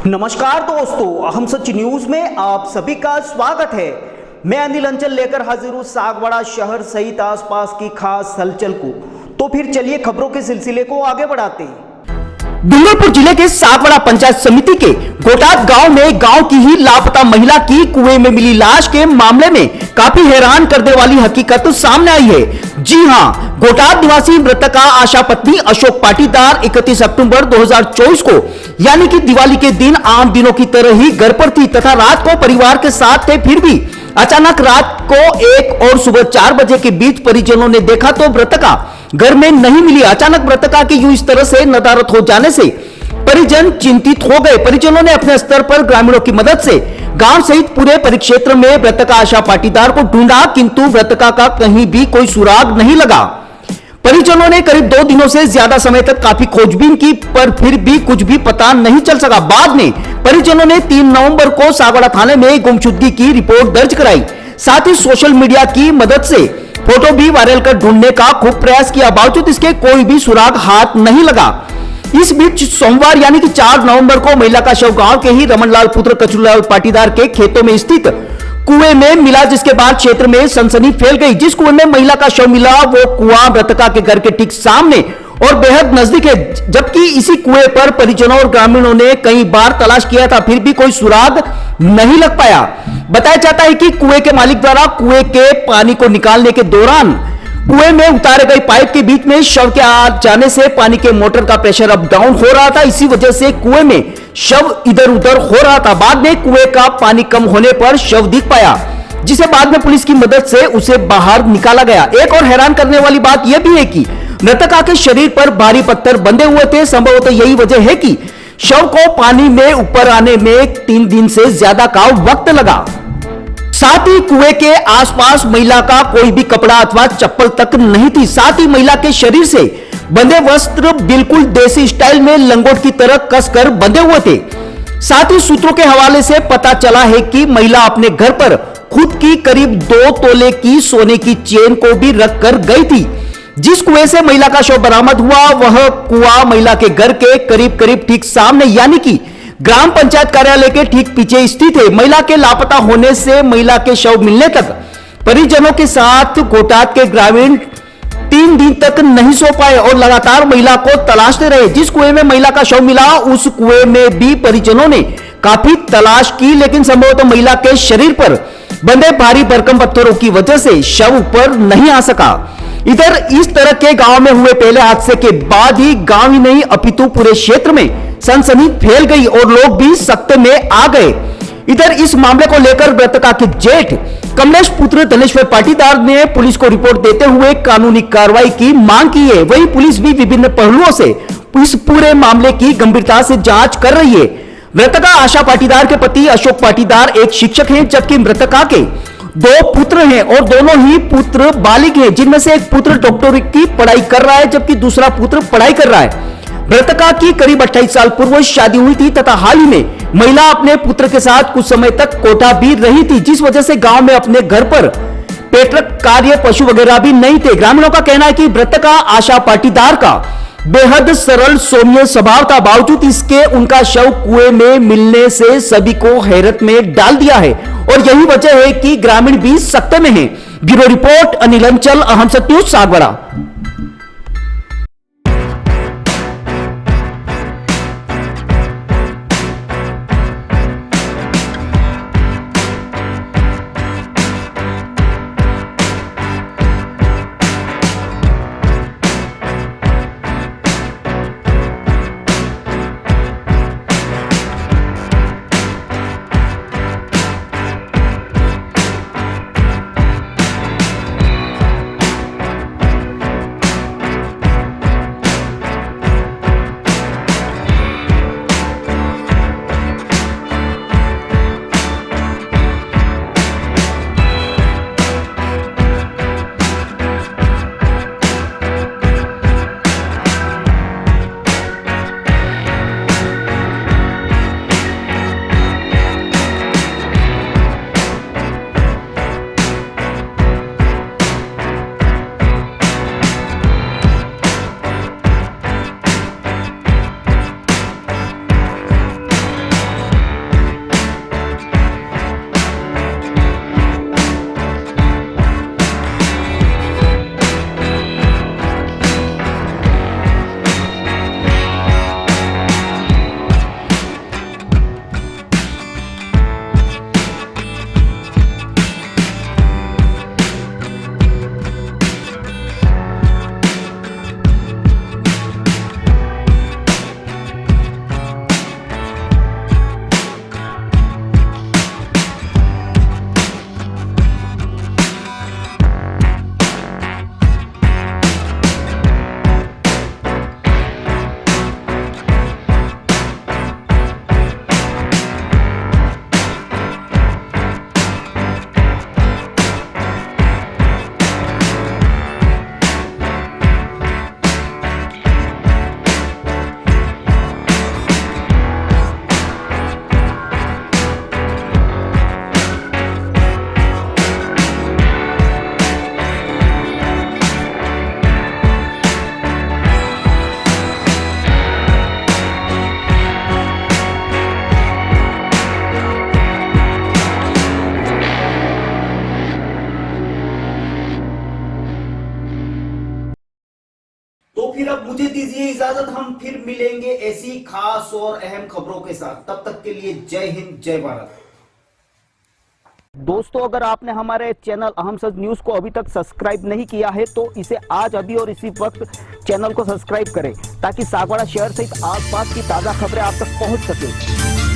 नमस्कार दोस्तों, हम सच न्यूज में आप सभी का स्वागत है। मैं अनिल अंचल लेकर हाजिर हूं सागवाड़ा शहर सहित आसपास की खास हलचल को। तो फिर चलिए खबरों के सिलसिले को आगे बढ़ाते हैं। डूंगरपुर जिले के सागवाड़ा पंचायत समिति के गोटात गांव में गांव की ही लापता महिला की कुएं में मिली लाश के मामले में काफी हैरान करने वाली हकीकत सामने आई है। जी हां, गोटात निवासी मृतका आशा पत्नी अशोक पाटीदार 31 अक्टूबर 2024 को यानी कि दिवाली के दिन आम दिनों की तरह ही घर पर थी तथा रात को परिवार के साथ थे। फिर भी अचानक रात को 1 और सुबह 4 बजे के बीच परिजनों ने देखा तो मृतका घर में नहीं मिली। अचानक मृतका की यूं इस तरह से नदारद हो जाने से परिजन चिंतित हो गए। परिजनों ने अपने स्तर पर ग्रामीणों की मदद से गांव सहित पूरे परिक्षेत्र में मृतका आशा पाटीदार को ढूंढा, किंतु मृतका का कहीं भी कोई सुराग नहीं लगा। परिजनों ने करीब 2 दिनों से ज्यादा समय तक काफी खोजबीन की, पर फिर भी कुछ भी पता नहीं चल सका। बाद में परिजनों ने 3 नवंबर को सागवाड़ा थाने में गुमशुदगी की रिपोर्ट दर्ज कराई। साथ ही सोशल मीडिया की मदद से फोटो भी वायरल कर ढूंढने का खूब प्रयास किया, बावजूद इसके कोई भी सुराग हाथ नहीं लगा। इस बीच सोमवार यानी कि 4 नवंबर को महिला का शव गांव के ही रमनलाल पुत्र कचरूलाल पाटीदार के खेतों में स्थित कुएं में मिला, जिसके बाद क्षेत्र में सनसनी फैल गई। जिस कुएं में महिला का शव मिला वो कुआं मृतका के घर के ठीक सामने और बेहद नजदीक है, जबकि इसी कुएं पर परिजनों और ग्रामीणों ने कई बार तलाश किया था, फिर भी कोई सुराग नहीं लग पाया। बताया जाता है कि कुएं के मालिक द्वारा कुएं के पानी को निकालने के दौरान कुएं में उतारे गए पाइप के बीच में शव के आ जाने से पानी के मोटर का प्रेशर अप डाउन हो रहा था। इसी वजह से कुएं में शव इधर उधर हो रहा था। बाद में कुएं का पानी कम होने पर शव दिख पाया, जिसे बाद में पुलिस की मदद से उसे बाहर निकाला गया। एक और हैरान करने वाली बात यह भी है कि मृतका के शरीर पर भारी पत्थर बंधे हुए थे। संभवतः यही वजह है कि शव को पानी में ऊपर आने में 3 दिन से ज्यादा का वक्त लगा। साथ ही कुएं के आसपास महिला का कोई भी कपड़ा अथवा चप्पल तक नहीं थी। साथ ही महिला के शरीर से बंधे वस्त्र बिल्कुल देसी स्टाइल में लंगोट की तरह कसकर बंधे हुए थे। साथ ही सूत्रों के हवाले से पता चला है कि महिला अपने घर पर खुद की करीब 2 तोले की सोने की चेन को भी रख कर गई थी। जिस कुएं से महिला का शव बरामद हुआ वह कुआं महिला के घर के करीब करीब ठीक सामने यानी कि ग्राम पंचायत कार्यालय के ठीक पीछे स्थित है। महिला के लापता होने से महिला के शव मिलने तक परिजनों के साथ गोटात के ग्रामीण 3 दिन तक नहीं सो पाए और लगातार महिला को तलाशते रहे। जिस कुएं में महिला का शव मिला उस कुएं में भी परिजनों ने काफी तलाश की, लेकिन संभवतः महिला के शरीर पर बंधे भारी भरकम पत्थरों की वजह से शव ऊपर नहीं आ सका। इधर इस तरह के गांव में हुए पहले हादसे के बाद ही गांव ही नहीं अपितु पूरे क्षेत्र में सनसनी फैल गई और लोग भी सख्ते में आ गए। इधर इस मामले को लेकर मृतका के जेठ कमलेश पुत्र धनेश्वर पाटीदार ने पुलिस को रिपोर्ट देते हुए कानूनी कार्रवाई की मांग की है। वहीं पुलिस भी विभिन्न पहलुओं से इस पूरे मामले की गंभीरता से जांच कर रही है। मृतका आशा पाटीदार के पति अशोक पाटीदार एक शिक्षक हैं, जबकि मृतका के 2 पुत्र हैं और दोनों ही पुत्र बालिग हैं, जिनमें से एक पुत्र डॉक्टरी की पढ़ाई कर रहा है जबकि दूसरा पुत्र पढ़ाई कर रहा है। मृतका की करीब 28 साल पूर्व शादी हुई थी तथा हाल ही में महिला अपने पुत्र के साथ कुछ समय तक कोटा भी रही थी, जिस वजह से गांव में अपने घर पर पेट्रक कार्य पशु वगैरह भी नहीं थे। ग्रामीणों का कहना है कि मृतका आशा पाटीदार का बेहद सरल सौम्य स्वभाव था, बावजूद इसके उनका शव कुएं में मिलने से सभी को हैरत में डाल दिया है और यही वजह है कि ग्रामीण भी सख्ते में हैं। ब्यूरो रिपोर्ट अनिल अंचल, हम सच न्यूज सागवाड़ा। दीजिए इजाजत, हम फिर मिलेंगे ऐसी खास और अहम खबरों के साथ। तब तक के लिए जय हिंद, जय भारत। दोस्तों, अगर आपने हमारे चैनल अहम सच न्यूज को अभी तक सब्सक्राइब नहीं किया है तो इसे आज अभी और इसी वक्त चैनल को सब्सक्राइब करें ताकि सागवाड़ा शहर सहित आसपास की ताजा खबरें आप तक पहुंच सके।